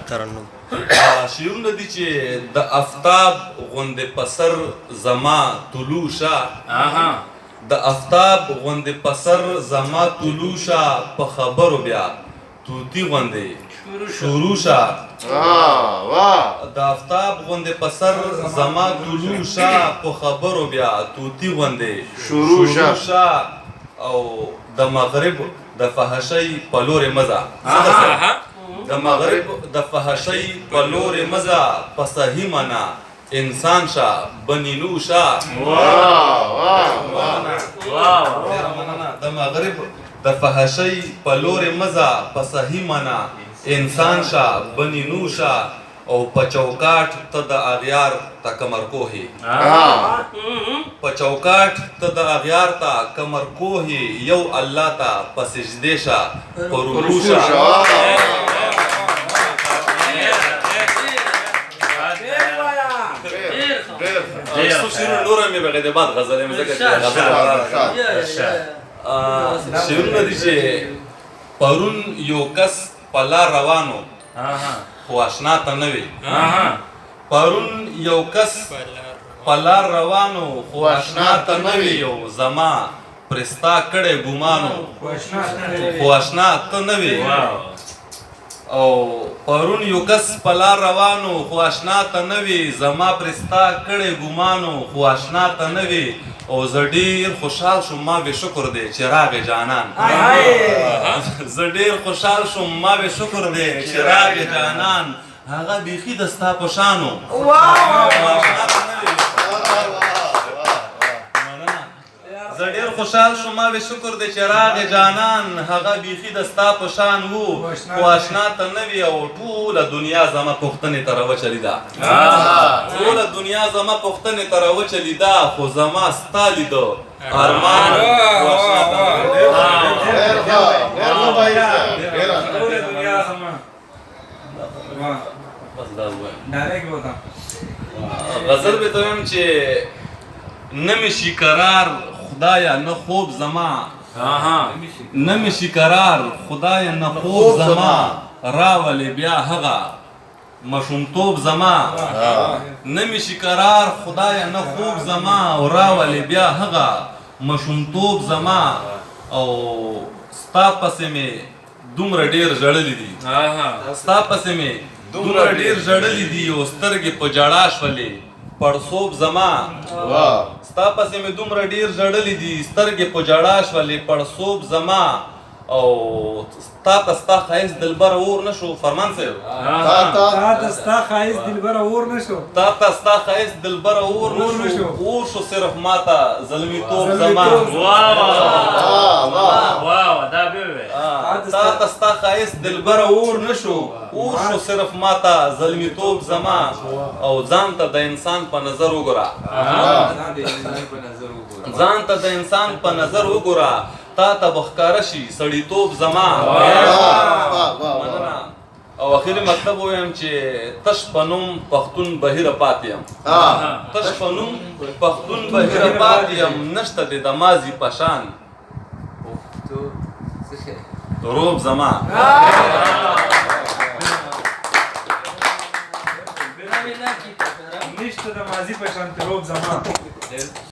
ترنم شعرونه دي چې د افتاب غوندې په سر زما طلوع شه د افتاب غوندې په سر زما طلوع شه په خبرو بیا توتی غوندې شروع شه د افتاب غوندې په سر زما طلوع شه په خبرو بیا توتی غوندې شروع شه او د مغرب د فحشۍ په لورې مزه د مغرب د فحشۍ په لورې مزه په صحیح معنا انسان شه بنینو شه د مغرب د فحشۍ په لورې مزه په صحیح معنا انسان شه بنینو شه او په چوکاټ ته د اغیار ته کمر کوهي په چوکاټ ته د اغیار ته کمر کوهي یو الله ته په سجدې شه په رکوع شه نور مې بغیر د بعد غزلې مې ځکه چې شعرونه دي چې پرون یو کس په لار روانو خو اشنا ته نه وي پرون یو کس په لار روانو خو اشنا ته نه وي او زما پرستا کړی ګمانو خو اشنا ته نه وي او پرون یو کس په لار روانو خو اشنا ته نه وي زما پرستا کړی ګمانو خو اشنا ته نه وي او زه ډېر خوشحال شوم ما بې شکر دی چې راغې جانان زه ډېر خوشحال شوم ما بې شکر دی چې راغې جانان هغه بیخي د ستا په شانو زه ډېر خوشحال شوم ما بې شکر دی چې راغې جانان هغه بیخي د ستا په شان وو خو اشنا ته نه وي او ټوله دنیا زما پوښتنې ته راوچلې ده ټوله دنیا زما پوښتنې ته راوچلې ده خو زما ستا لیده ارمان خو اشنا ته غزل به ته وایم چې نه مې شي قرار خدایا نه خوب زما نه مې شي قرار خدایا نه خوب زما راولې بیا هغه مشومتوب زما نه مې شي قرار خدایا نه خوب زما او راولې بیا هغه مشومتوب زما او ستا پسې مې دومره ډېر ژړلي دي ستا پسې مې دومره ډېر ژړلي دي او سترګې په ژړا شولې پړسوب زما ستا پسې مې دومره ډېر ژړلي دي سترګې په ژړا شولې پړسوب زما او تا ته ستا ښایست دلبره اور نه شو فرمان صاحب تا ته ستا ښایست دلبره اور نه شو تا ته ستا ښایست دلبره اور نه شو اور شو صرف ما ته زلمیتوب زما تا ته ستا ښایست دلبره اور نه شو اور شو صرف ما ته زلمیتوب زما او ځان ته د انسان په نظر وګوره ځان ته د انسان په نظر وګوره تا ته به ښکاره شي سړیتوب زما او اخري مطلب ووایم چې تش په نوم پښتون بهیره پاتې یم تش په نوم پښتون بهیره پاتې یم نشته دی د ماضي په شان روب زما نشته د ماضي په شان روب زما